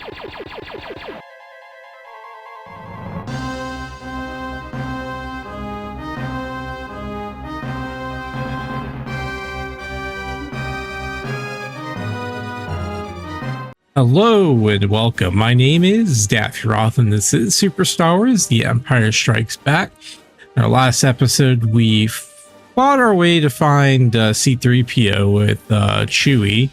Hello and welcome. My name is Hoth, and this is Super Star Wars: The Empire Strikes Back. In our last episode, we fought our way to find C-3PO with Chewie,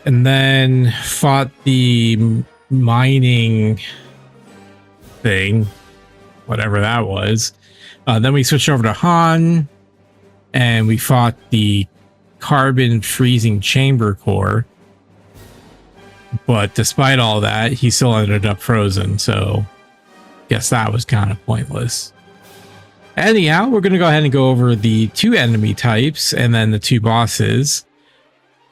and then fought the mining thing, whatever that was. Then we switched over to Han, and we fought the carbon freezing chamber core. But despite all that, he still ended up frozen, so guess that was kind of pointless. Anyhow, we're going to go ahead and go over the 2 enemy types and then the 2 bosses.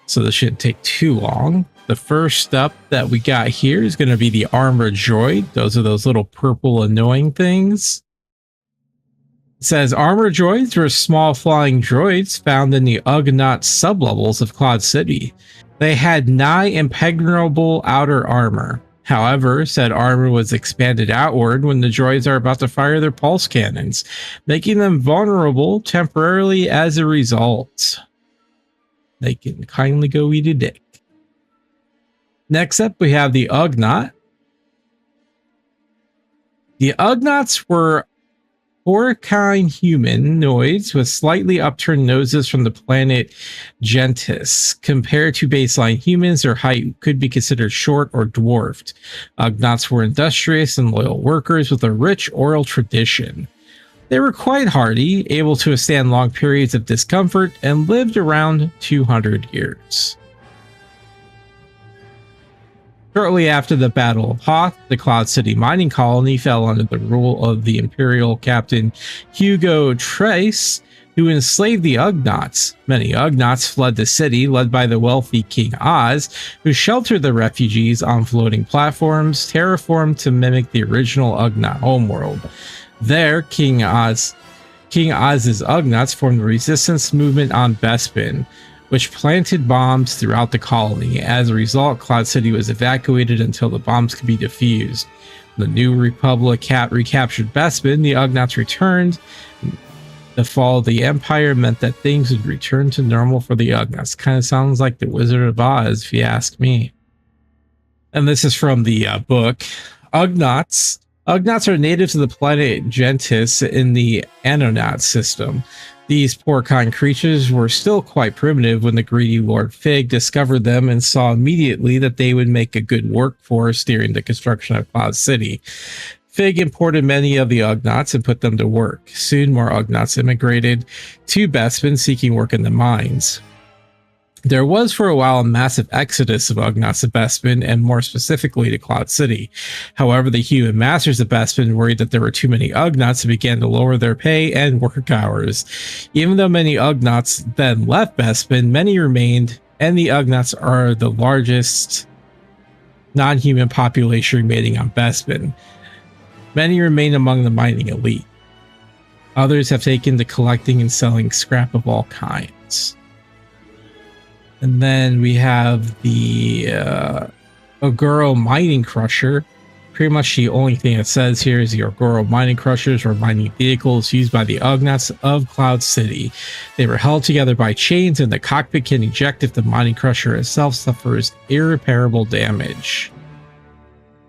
So this shouldn't take too long. The first up that we got here is going to be the armored droid. Those are those little purple annoying things. It says armored droids were small flying droids found in the Ugnaught sublevels of Cloud City. They had nigh impenetrable outer armor. However, said armor was expanded outward when the droids are about to fire their pulse cannons, making them vulnerable temporarily as a result. They can kindly go eat a dick. Next up, we have the Ugnaught. The Ugnaughts were porcine humanoids with slightly upturned noses from the planet Gentis. Compared to baseline humans, their height could be considered short or dwarfed. Ugnaughts were industrious and loyal workers with a rich oral tradition. They were quite hardy, able to withstand long periods of discomfort, and lived around 200 years. Shortly after the Battle of Hoth, the Cloud City mining colony fell under the rule of the Imperial Captain Hugo Trace, who enslaved the Ugnaughts. Many Ugnaughts fled the city, led by the wealthy King Oz, who sheltered the refugees on floating platforms, terraformed to mimic the original Ugnaught homeworld. There, King Oz's Ugnaughts formed the resistance movement on Bespin, which planted bombs throughout the colony. As a result, Cloud City was evacuated until the bombs could be defused. The New Republic recaptured Bespin, the Ugnaughts returned. The fall of the Empire meant that things would return to normal for the Ugnaughts. Kind of sounds like the Wizard of Oz, if you ask me. And this is from the book. Ugnaughts are native to the planet Gentis in the Anonaut system. These porcine creatures were still quite primitive when the greedy Lord Fig discovered them and saw immediately that they would make a good workforce during the construction of Cloud City. Fig imported many of the Ugnaughts and put them to work. Soon more Ugnaughts immigrated to Bespin seeking work in the mines. There was for a while a massive exodus of Ugnaughts to Bespin, and more specifically to Cloud City. However, the human masters of Bespin worried that there were too many Ugnaughts and began to lower their pay and work hours. Even though many Ugnaughts then left Bespin, many remained, and the Ugnaughts are the largest non-human population remaining on Bespin. Many remain among the mining elite. Others have taken to collecting and selling scrap of all kinds. And then we have the Oguro Mining Crusher. Pretty much the only thing it says here is the Oguro Mining Crushers were mining vehicles used by the Ugnaughts of Cloud City. They were held together by chains, and the cockpit can eject if the mining crusher itself suffers irreparable damage.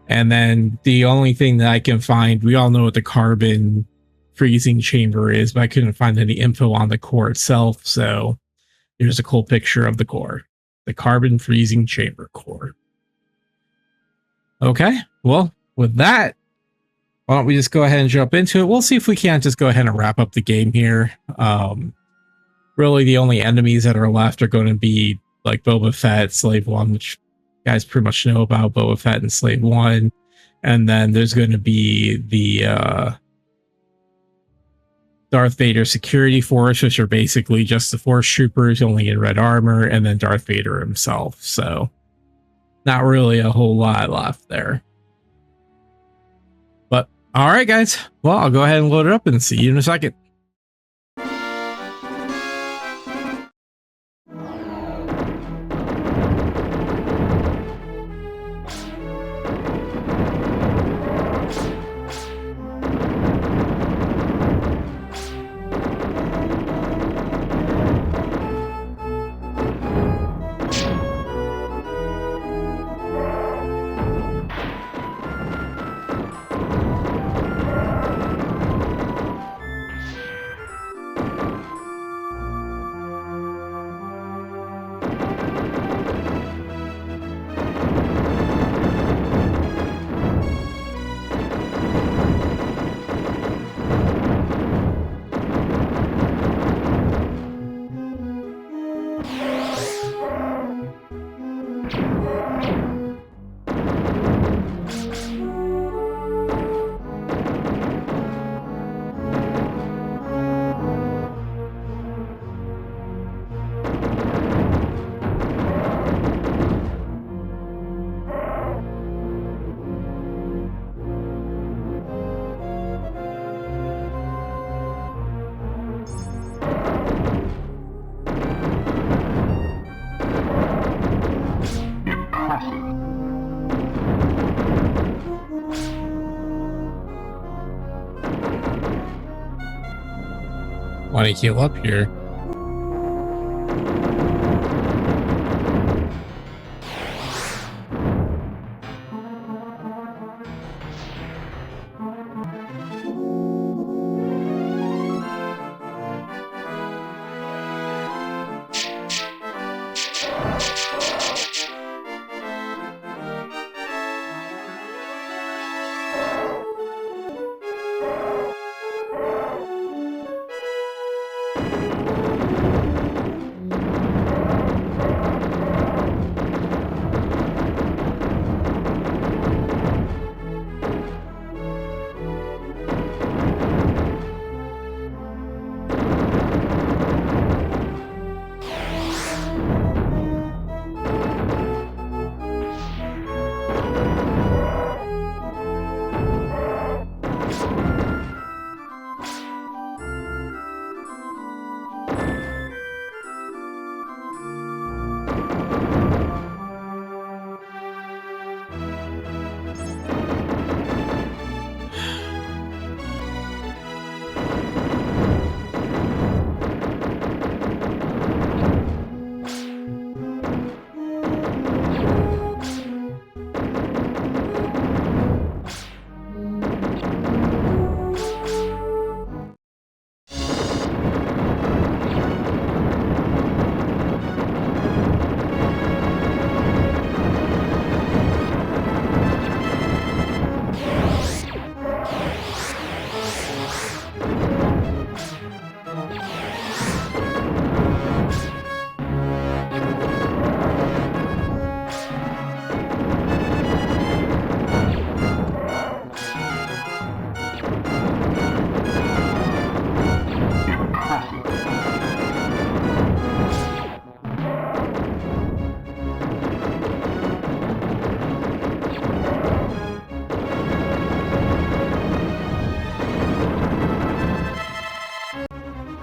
And then the only thing that I can find, we all know what the carbon freezing chamber is, but I couldn't find any info on the core itself, so here's a cool picture of the core, the carbon freezing chamber core. Okay, well, with that, why don't we just go ahead and jump into it? We'll see if we can't just go ahead and wrap up the game here. Really, the only enemies that are left are going to be like Boba Fett, Slave One, which you guys pretty much know about Boba Fett and Slave One. And then there's going to be the Darth Vader security force, which are basically just the Force troopers, only in red armor, and then Darth Vader himself. So not really a whole lot left there. But all right, guys. Well, I'll go ahead and load it up and see you in a second. Want to heal up here?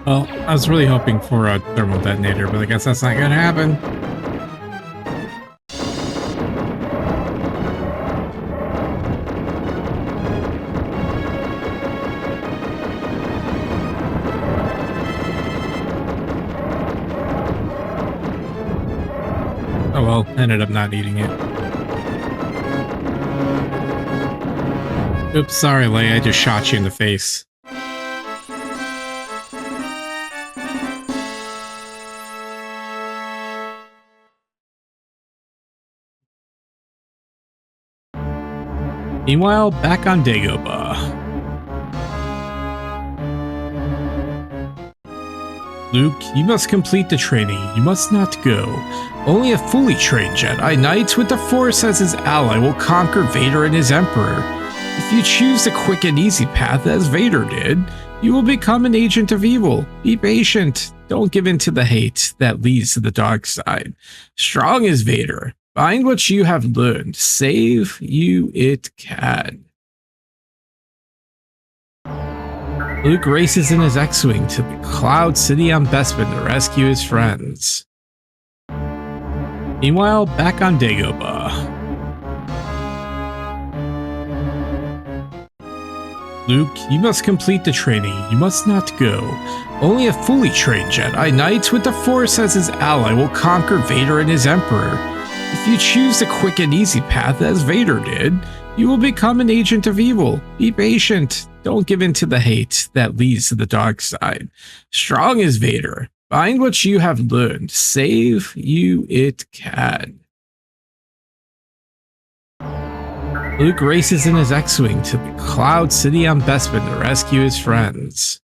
Well, I was really hoping for a thermal detonator, but I guess that's not gonna happen. Oh well, ended up not eating it. Oops, sorry, Leia, I just shot you in the face. Meanwhile, back on Dagobah. Luke, you must complete the training. You must not go. Only a fully trained Jedi Knight with the Force as his ally will conquer Vader and his Emperor. If you choose the quick and easy path as Vader did, you will become an agent of evil. Be patient. Don't give in to the hate that leads to the dark side. Strong is Vader. Find what you have learned. Save you it can. Luke races in his X-Wing to the Cloud City on Bespin to rescue his friends. Meanwhile, back on Dagobah. Luke, you must complete the training. You must not go. Only a fully trained Jedi Knight with the Force as his ally will conquer Vader and his Emperor. If you choose the quick and easy path as Vader did, you will become an agent of evil. Be patient. Don't give in to the hate that leads to the dark side. Strong is Vader. Find what you have learned. Save you it can. Luke races in his X-Wing to the Cloud City on Bespin to rescue his friends.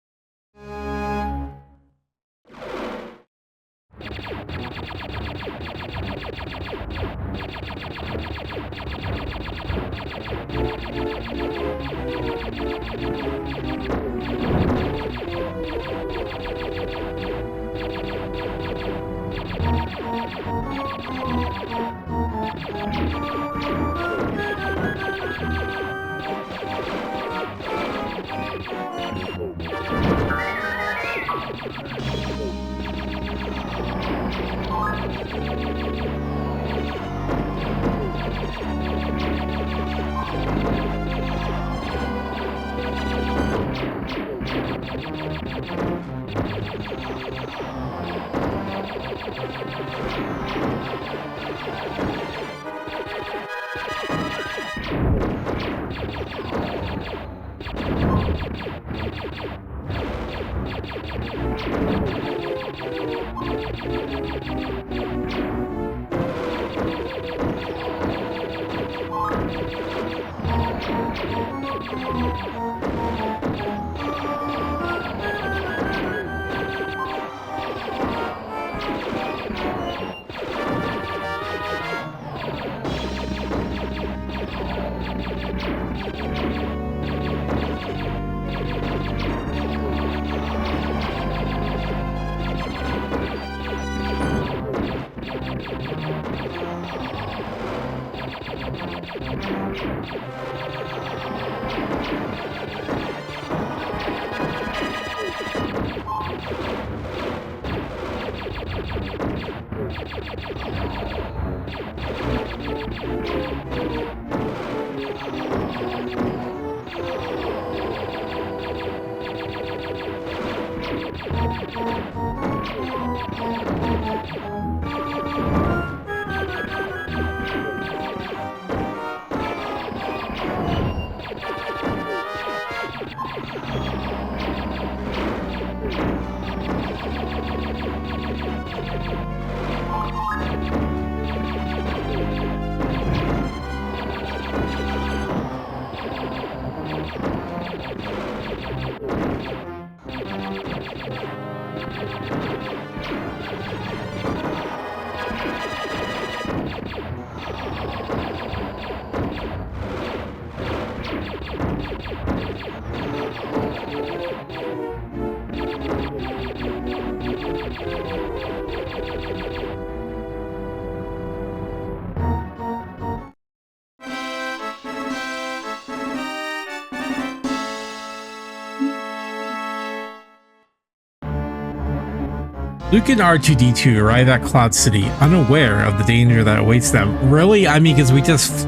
Luke and R2-D2 arrive at Cloud City, unaware of the danger that awaits them. Really? I mean, because we just...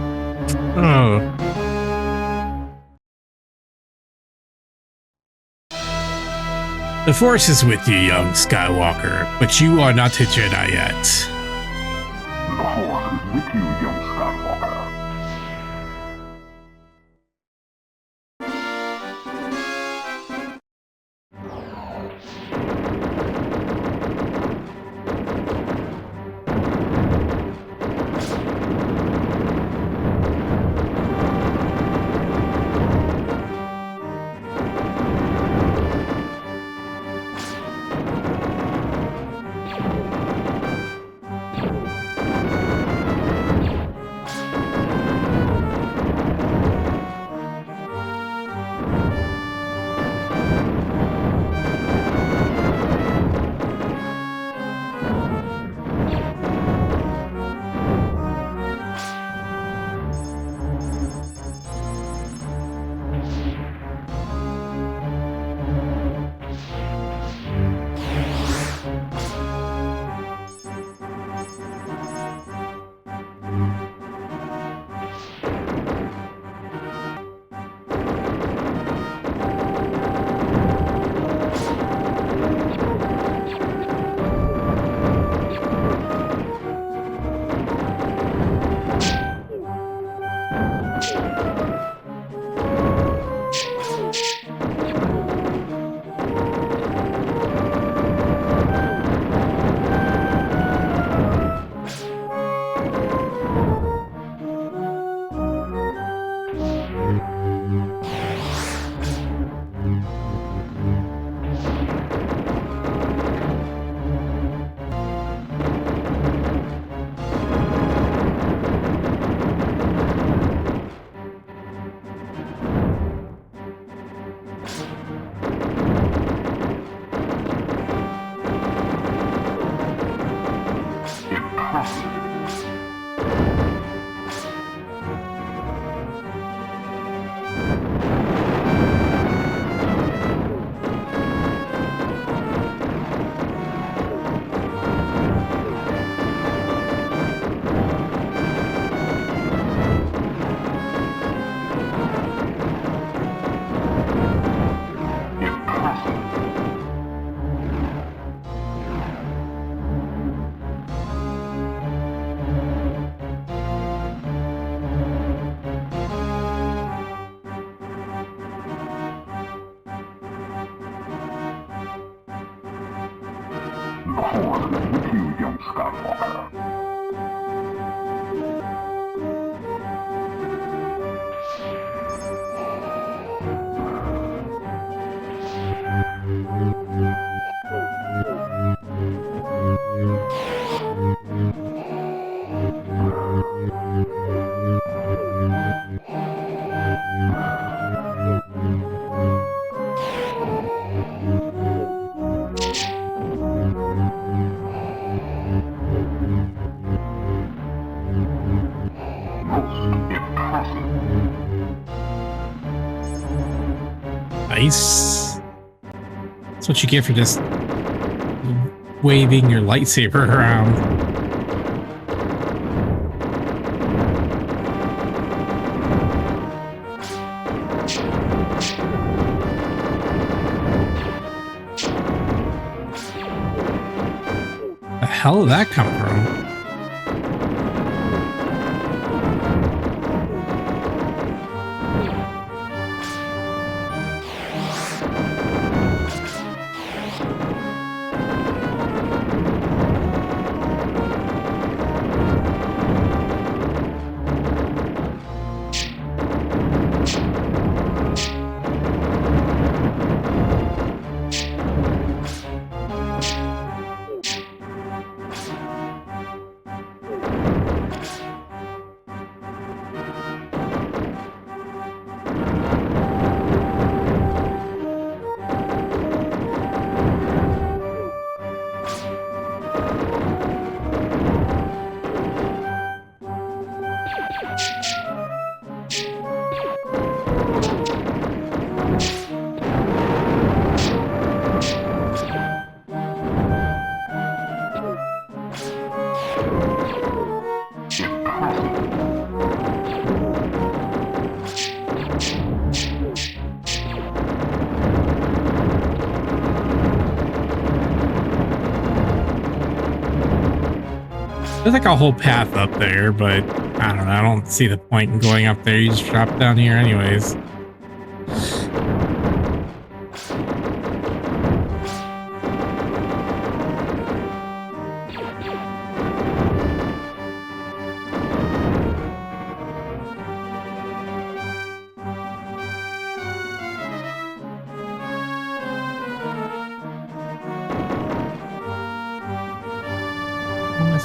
Oh. The Force is with you, young Skywalker, but you are not a Jedi yet. The Force is with you, young Skywalker. The Hoth is with you, young Skywalker. Nice. That's what you get for just waving your lightsaber around. The hell did that come from? There's like a whole path up there, but I don't know. I don't see the point in going up there. You just drop down here anyways.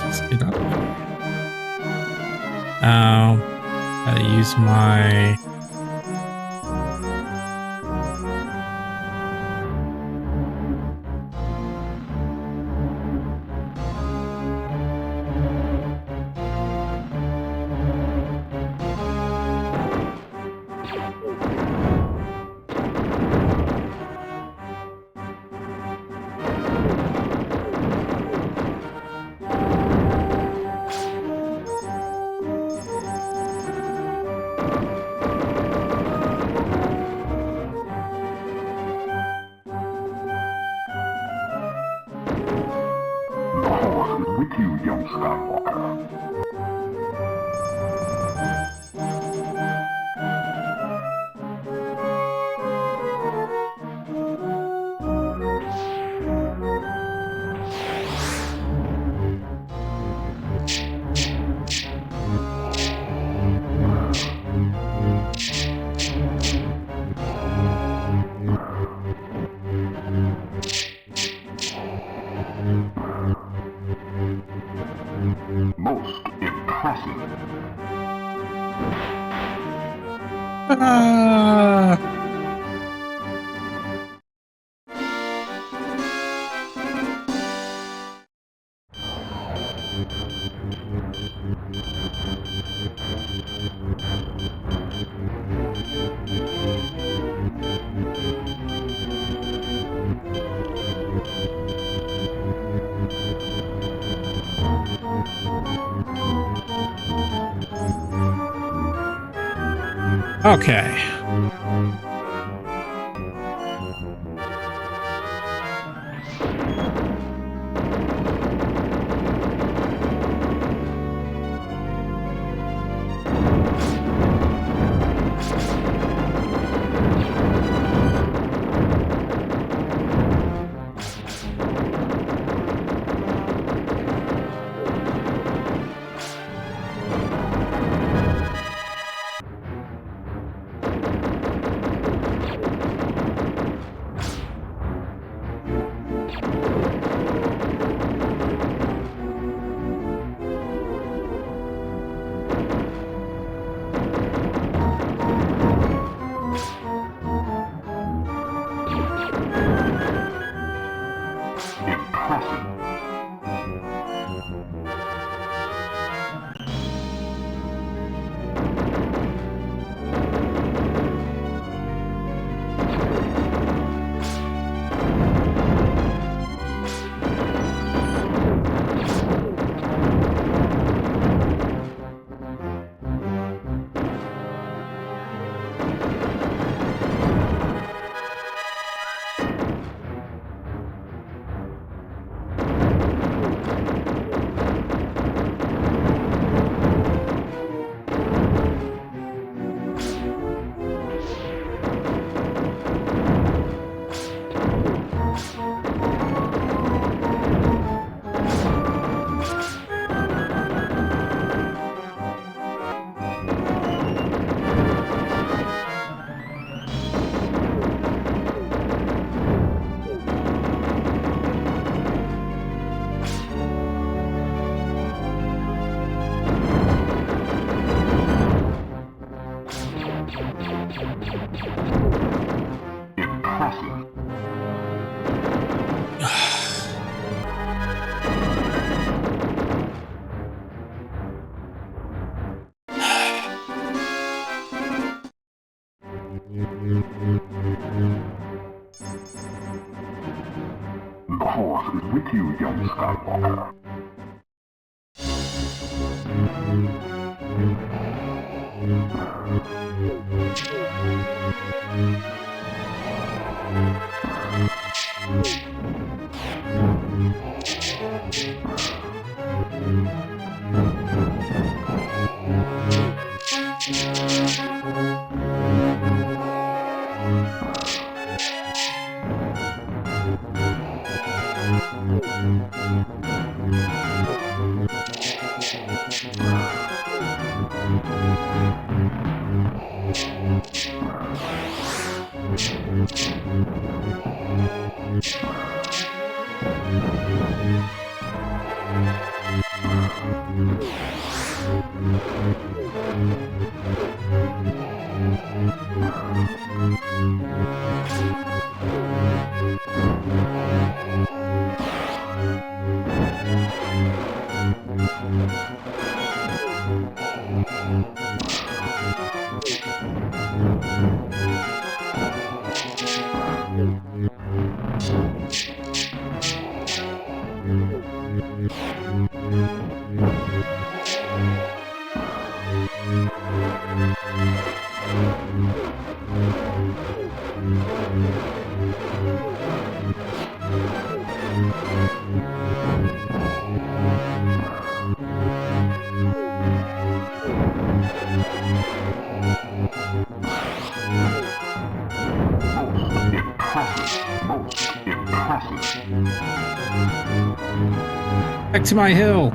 Let's get up there. Oh, gotta use my... With you, young Skywalker. Most impressive. Okay. Impressive. The Force is with you, young Skywalker. Back to my hill.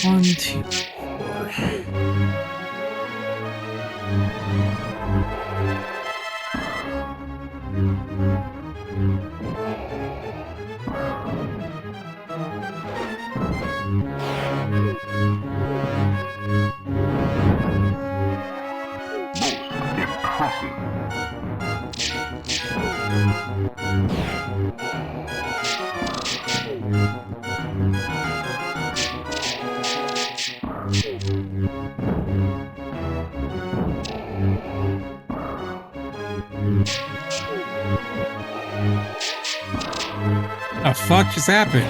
1, 2, 4. The fuck just happened?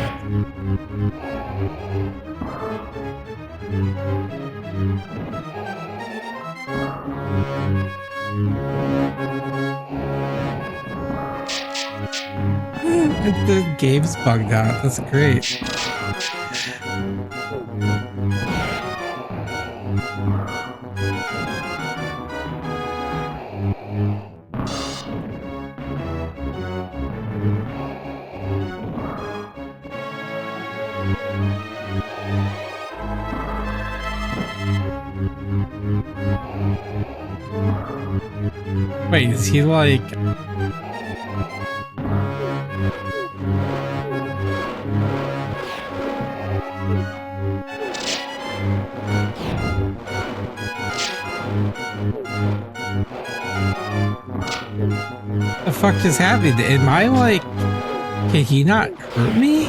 The game's bugged out. That's great. Wait, is he like... The fuck just happened? Am I like... Can he not hurt me?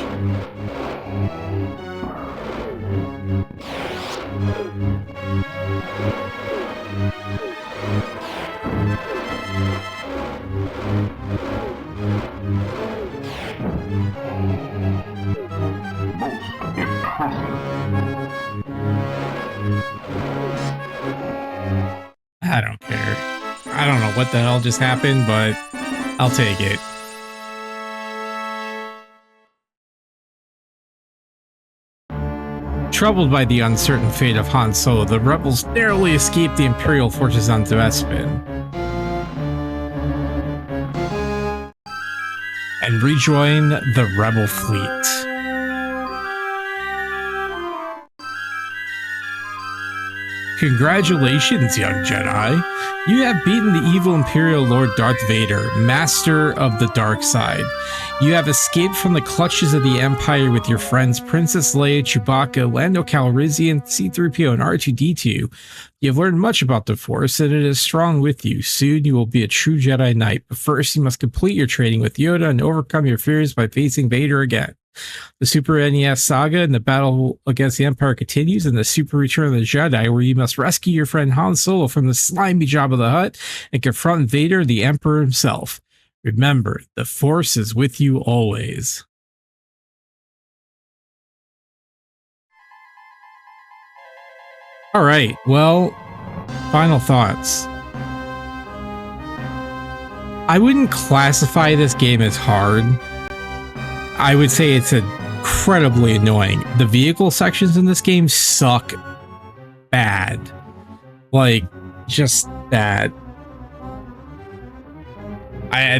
I don't care. I don't know what the hell just happened, but I'll take it. Troubled by the uncertain fate of Han Solo, the rebels narrowly escaped the Imperial forces on Bespin and rejoined the rebel fleet. Congratulations, young Jedi. You have beaten the evil Imperial Lord Darth Vader, master of the dark side. You have escaped from the clutches of the Empire with your friends Princess Leia, Chewbacca, Lando Calrissian, C-3PO, and R2-D2. You have learned much about the Force, and it is strong with you. Soon you will be a true Jedi Knight, but first you must complete your training with Yoda and overcome your fears by facing Vader again. The Super NES saga and the battle against the Empire continues in the Super Return of the Jedi, where you must rescue your friend Han Solo from the slimy Jabba the Hutt and confront Vader, the Emperor himself. Remember, the Force is with you always. All right, well, final thoughts. I wouldn't classify this game as hard. I would say it's incredibly annoying. The vehicle sections in this game suck bad. Like, just bad.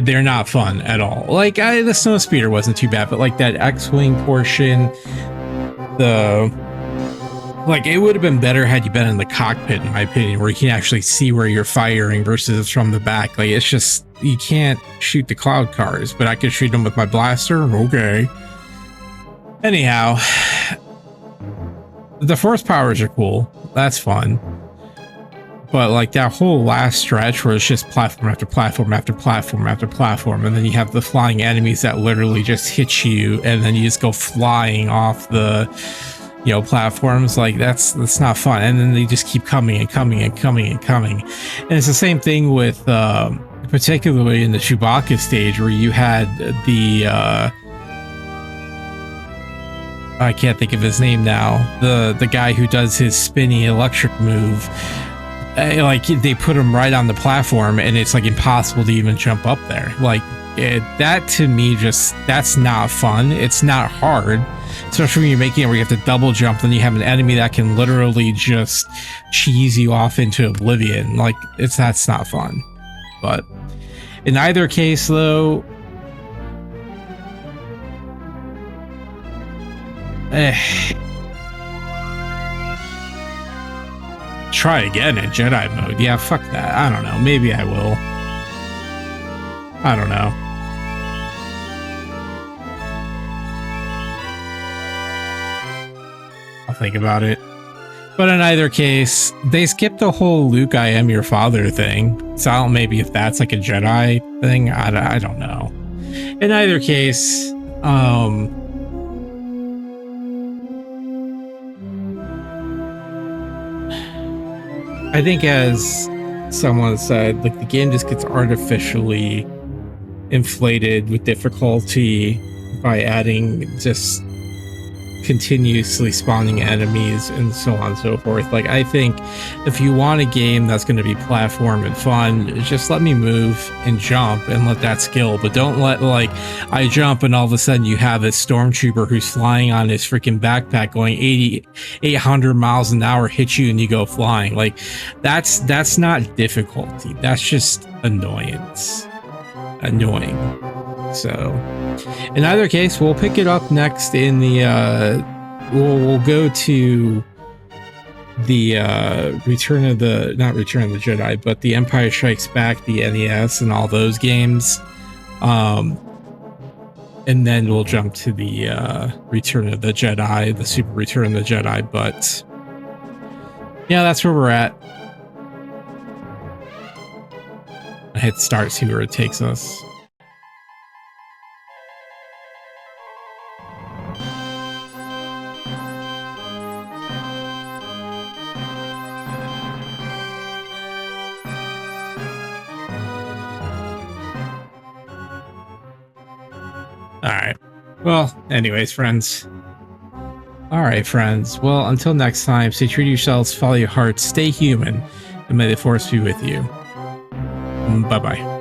They're not fun at all. Like, the Snowspeeder wasn't too bad, but like that X-Wing portion, it would have been better had you been in the cockpit, in my opinion, where you can actually see where you're firing versus from the back. Like, it's just, you can't shoot the cloud cars, but I could shoot them with my blaster. Okay. Anyhow, the force powers are cool. That's fun. But like that whole last stretch where it's just platform after platform after platform after platform, and then you have the flying enemies that literally just hit you, and then you just go flying off the platforms, like that's not fun. And then they just keep coming and coming and coming and coming. And it's the same thing with particularly in the Chewbacca stage, where you had the I can't think of his name now, the guy who does his spinny electric move. Like, they put him right on the platform, and it's like impossible to even jump up there. Like, that to me, that's not fun. It's not hard, especially when you're making it where you have to double jump, then you have an enemy that can literally just cheese you off into oblivion. Like, that's not fun. But in either case, though, try again in Jedi mode. Yeah, fuck that. I don't know. Maybe I will. I don't know. I'll think about it. But in either case, they skipped the whole Luke, I am your father thing. So I don't, maybe if that's like a Jedi thing, I don't know. In either case, I think, as someone said, like, the game just gets artificially inflated with difficulty by adding just continuously spawning enemies and so on and so forth. Like, I think if you want a game that's going to be platform and fun, just let me move and jump and let that skill, but don't let, like, I jump and all of a sudden you have a stormtrooper who's flying on his freaking backpack going 800 miles an hour hit you and you go flying. Like, that's not difficulty. That's just annoying. So in either case, we'll pick it up next in the we'll go to the not Return of the Jedi, but the Empire Strikes Back, the NES, and all those games, and then we'll jump to the Return of the Jedi, the Super Return of the Jedi. But yeah, that's where we're at. I hit start, see where it takes us. Alright. Well, anyways, friends. Alright, friends. Well, until next time, stay true to yourselves, follow your hearts, stay human, and may the Force be with you. Bye-bye.